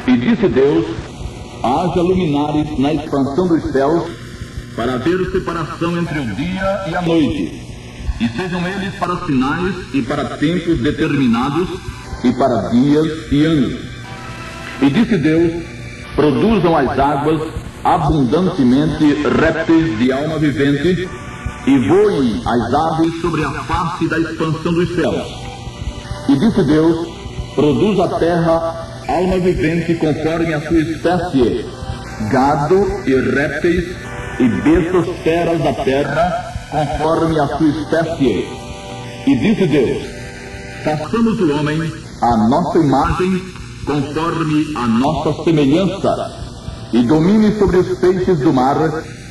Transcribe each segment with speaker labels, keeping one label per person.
Speaker 1: E disse Deus: haja luminares na expansão dos céus, para haver separação entre o dia e a noite, e sejam eles para sinais e para tempos determinados, e para dias e anos. E disse Deus: produzam as águas abundantemente répteis de alma vivente, e voem as aves sobre a face da expansão dos céus. E disse Deus: produz a terra alma vivente conforme a sua espécie, gado e répteis e bestas feras da terra conforme a sua espécie. E disse Deus: façamos o homem à nossa imagem, conforme a nossa semelhança, e domine sobre os peixes do mar,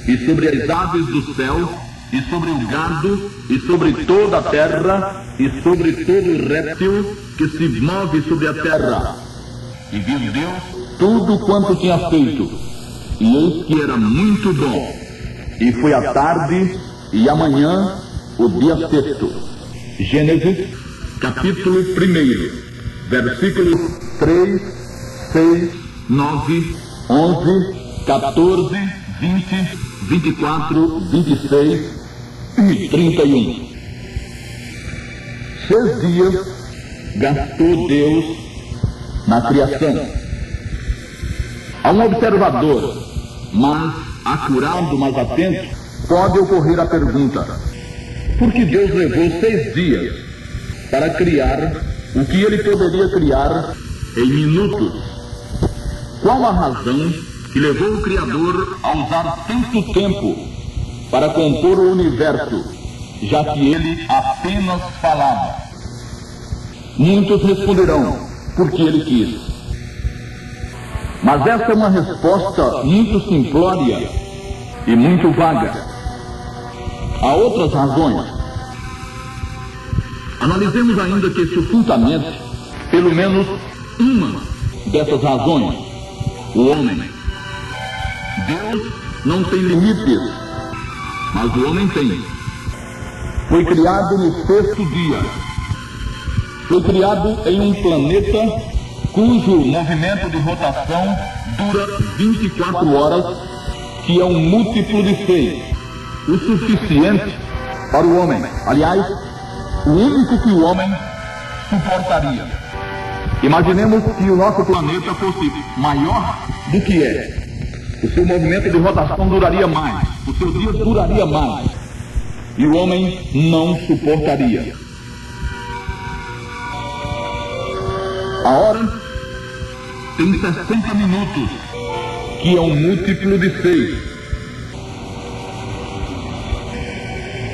Speaker 1: e sobre as aves do céu, e sobre o gado, e sobre toda a terra, e sobre todo réptil que se move sobre a terra. E viu Deus tudo quanto tinha feito, e eis que era muito bom. E foi a tarde e a manhã, o dia sexto. Gênesis, capítulo 1, versículos 3, 6, 9, 11, 14, 20, 24, 26 e 31. 6 dias gastou Deus na criação. A um observador, mas acurado, mas atento, pode ocorrer a pergunta: por que Deus levou 6 dias para criar o que ele poderia criar em minutos? Qual a razão que levou o Criador a usar tanto tempo para compor o universo, já que ele apenas falava? Muitos responderão: porque ele quis. Mas essa é uma resposta muito simplória e muito vaga. Há outras razões. Analisemos ainda que sucintamente pelo menos uma dessas razões: o homem. Deus não tem limites, mas o homem tem. Foi criado no 6º dia. Foi criado em um planeta cujo movimento de rotação dura 24 horas, que é um múltiplo de 6, o suficiente para o homem. Aliás, o único que o homem suportaria. Imaginemos que o nosso planeta fosse maior do que é. O seu movimento de rotação duraria mais, o seu dia duraria mais, e o homem não suportaria. A hora tem 60 minutos, que é um múltiplo de 6.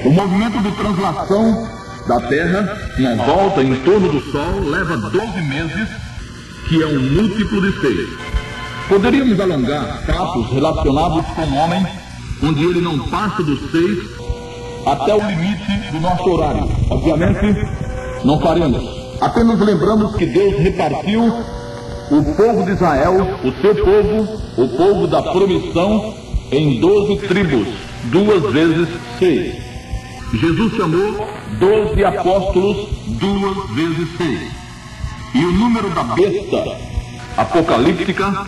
Speaker 1: O movimento de translação da Terra, uma volta em torno do Sol, leva 12 meses, que é um múltiplo de 6. Poderíamos alongar fatos relacionados com o homem, onde ele não passa dos 6 até o limite do nosso horário. Obviamente, não faremos. Apenas lembramos que Deus repartiu o povo de Israel, o seu povo, o povo da promissão, em 12 tribos, 2 vezes 6. Jesus chamou 12 apóstolos 2 vezes 6. E o número da besta apocalíptica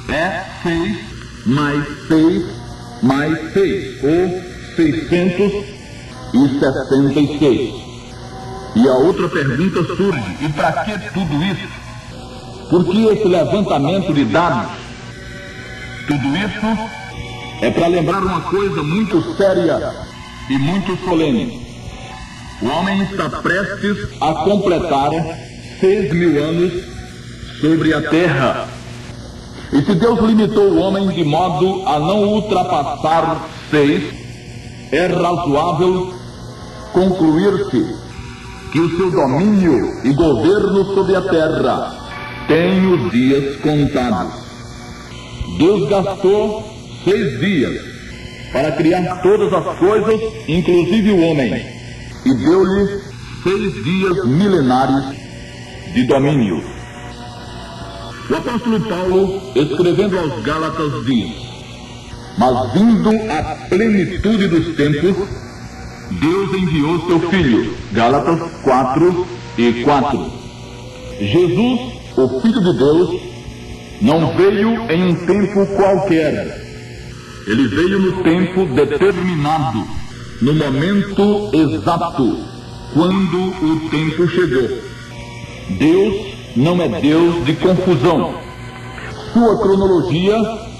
Speaker 1: é 6 mais 6 mais 6, ou 666. E a outra pergunta surge: e para que tudo isso? Por que esse levantamento de dados? Tudo isso é para lembrar uma coisa muito séria e muito solene. O homem está prestes a completar 6.000 anos sobre a Terra. E se Deus limitou o homem de modo a não ultrapassar 6, é razoável concluir-se que o seu domínio e governo sobre a Terra tem os dias contados. Deus gastou 6 dias para criar todas as coisas, inclusive o homem, e deu-lhe 6 dias milenares de domínio. O apóstolo Paulo, escrevendo aos Gálatas, diz: mas vindo a plenitude dos tempos, Deus enviou seu Filho. Gálatas 4:4. Jesus, o Filho de Deus, não veio em um tempo qualquer. Ele veio no tempo determinado, no momento exato, quando o tempo chegou. Deus não é Deus de confusão. Sua cronologia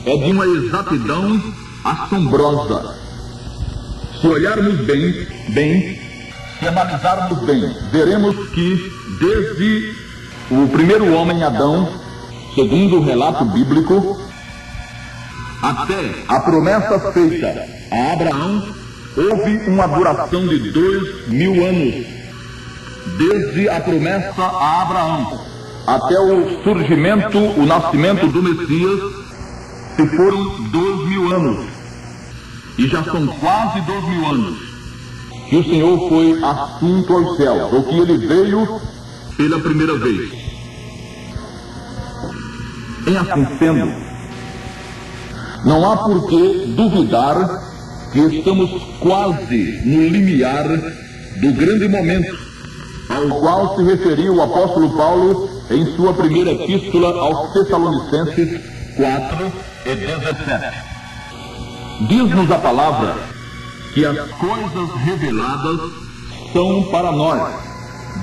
Speaker 1: é de uma exatidão assombrosa. Se olharmos bem, se analisarmos bem, veremos que desde o primeiro homem Adão, segundo o relato bíblico, até a promessa feita a Abraão, houve uma duração de 2000 anos. Desde a promessa a Abraão até o surgimento, o nascimento do Messias, se foram 2000 anos. E já são quase 2000 anos que o Senhor foi assunto aos céus, ou que ele veio pela primeira vez. Em assim sendo, não há por que duvidar que estamos quase no limiar do grande momento ao qual se referiu o apóstolo Paulo em sua primeira epístola aos Tessalonicenses 4:17. Diz-nos a palavra que as coisas reveladas são para nós.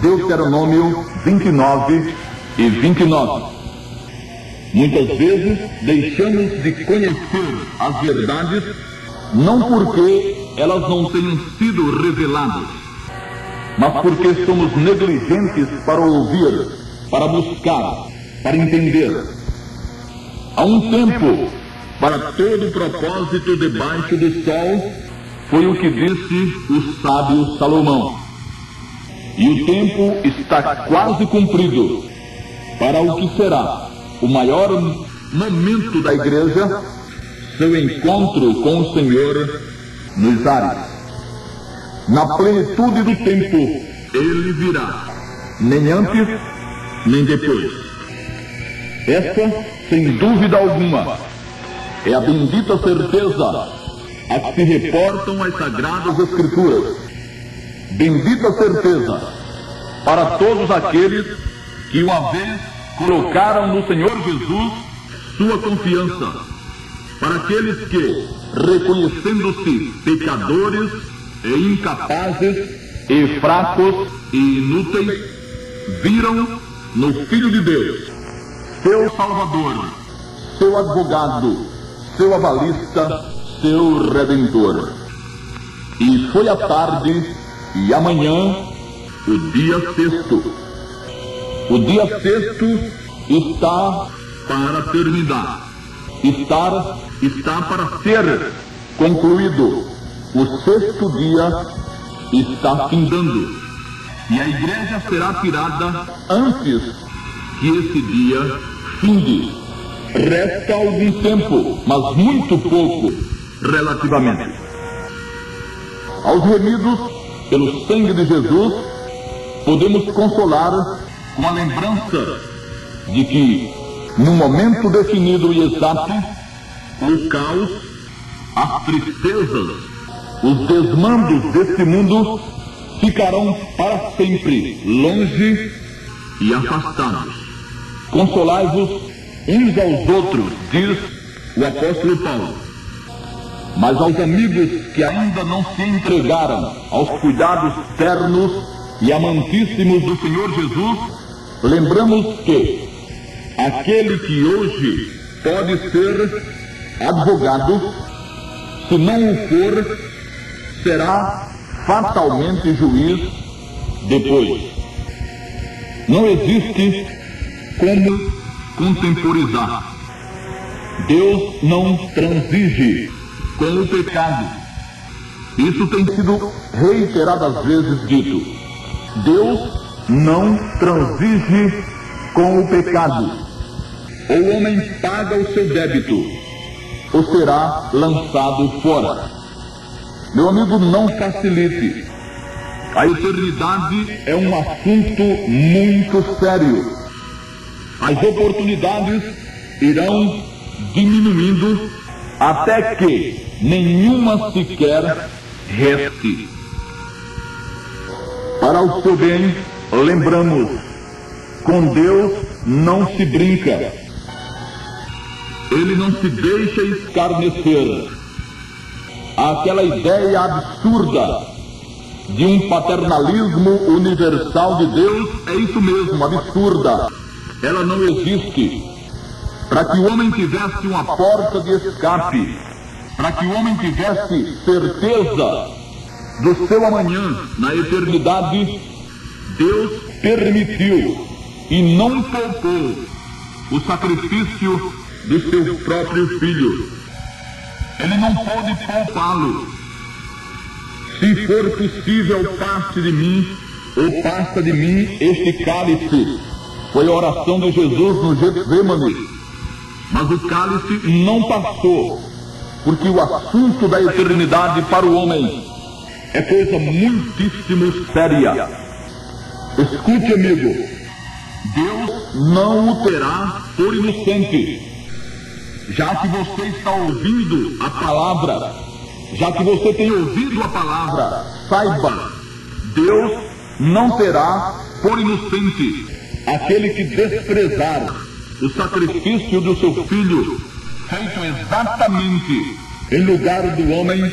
Speaker 1: Deuteronômio 29:29. Muitas vezes deixamos de conhecer as verdades, não porque elas não tenham sido reveladas, mas porque somos negligentes para ouvir, para buscar, para entender. Há um tempo para todo propósito debaixo do sol, foi o que disse o sábio Salomão. E o tempo está quase cumprido para o que será o maior momento da igreja, seu encontro com o Senhor nos ares. Na plenitude do tempo, ele virá, nem antes, nem depois. Essa, sem dúvida alguma, é a bendita certeza a que se reportam as Sagradas Escrituras. Bendita certeza para todos aqueles que uma vez colocaram no Senhor Jesus sua confiança. Para aqueles que, reconhecendo-se pecadores e incapazes e fracos e inúteis, viram no Filho de Deus seu Salvador, seu advogado, seu avalista, seu Redentor. E foi a tarde e amanhã o dia sexto. O dia sexto está para terminar. Está para ser concluído. O sexto dia está findando. E a igreja será tirada antes que esse dia finde. Resta algum tempo, mas muito pouco, relativamente. Aos remidos pelo sangue de Jesus, podemos consolar com a lembrança de que, no momento definido e exato, o caos, as tristezas, os desmandos deste mundo ficarão para sempre longe e afastados. Consolai-vos uns aos outros, diz o apóstolo Paulo. Mas aos amigos que ainda não se entregaram aos cuidados ternos e amantíssimos do Senhor Jesus, lembramos que aquele que hoje pode ser advogado, se não o for, será fatalmente juiz depois. Não existe como contemporizar. Deus não transige com o pecado. Isso tem sido reiteradas vezes dito. Deus não transige com o pecado. Ou o homem paga o seu débito, ou será lançado fora. Meu amigo, não facilite. A eternidade é um assunto muito sério. As oportunidades irão diminuindo até que nenhuma sequer reste. Para o seu bem, lembramos, com Deus não se brinca. Ele não se deixa escarnecer. Aquela ideia absurda de um paternalismo universal de Deus é isso mesmo, absurda. Ela não existe. Para que o homem tivesse uma porta de escape, para que o homem tivesse certeza do seu amanhã na eternidade, Deus permitiu e não poupou o sacrifício do seu próprio filho. Ele não pôde poupá-lo. Se for possível, passe de mim, ou passa de mim este cálice. Foi a oração de Jesus no Getsemane. Mas o cálice não passou, porque o assunto da eternidade para o homem é coisa muitíssimo séria. Escute, amigo, Deus não o terá por inocente. Já que você está ouvindo a palavra, já que você tem ouvido a palavra, saiba, Deus não terá por inocente aquele que desprezar o sacrifício do seu filho, feito exatamente em lugar do homem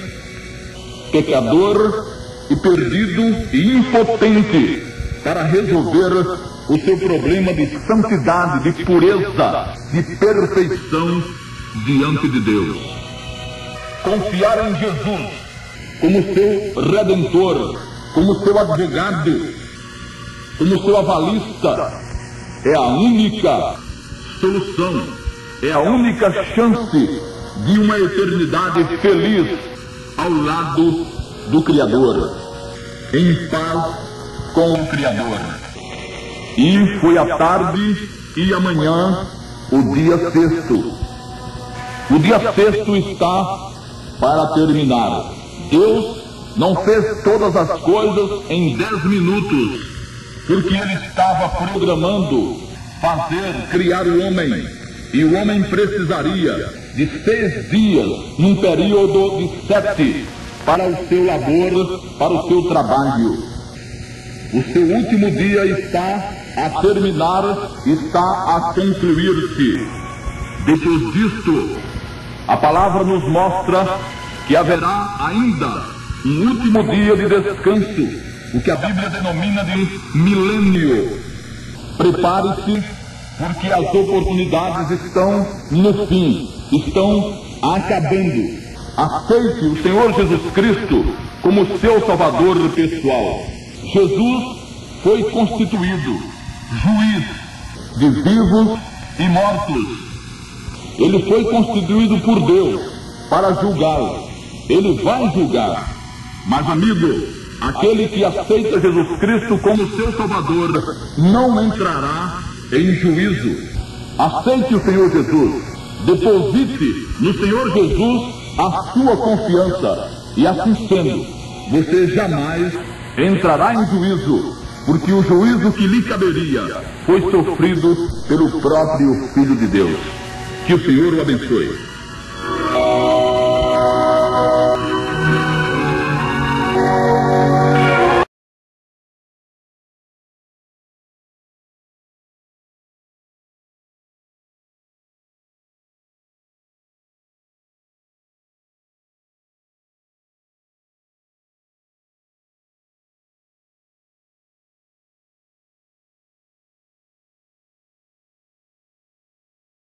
Speaker 1: pecador e perdido e impotente para resolver o seu problema de santidade, de pureza, de perfeição diante de Deus. Confiar em Jesus como seu redentor, como seu advogado, como seu avalista, é a única solução, é a única chance de uma eternidade feliz ao lado do Criador, em paz com o Criador. E foi a tarde e amanhã o dia sexto. O dia sexto está para terminar. Deus não fez todas as coisas em 10 minutos, porque Ele estava programando criar o homem. E o homem precisaria de 6 dias, num período de 7, para o seu labor, para o seu trabalho. O seu último dia está a terminar, está a concluir-se. Depois disto, a palavra nos mostra que haverá ainda um último dia de descanso, o que a Bíblia denomina de milênio. Prepare-se, porque as oportunidades estão no fim, estão acabando. Aceite o Senhor Jesus Cristo como seu Salvador pessoal. Jesus foi constituído juiz de vivos e mortos. Ele foi constituído por Deus para julgá-lo. Ele vai julgar. Mas, amigo, aquele que aceita Jesus Cristo como seu Salvador não entrará em juízo. Aceite o Senhor Jesus. Deposite no Senhor Jesus a sua confiança. E assim sendo, você jamais entrará em juízo, porque o juízo que lhe caberia foi sofrido pelo próprio Filho de Deus. Que o Senhor o abençoe.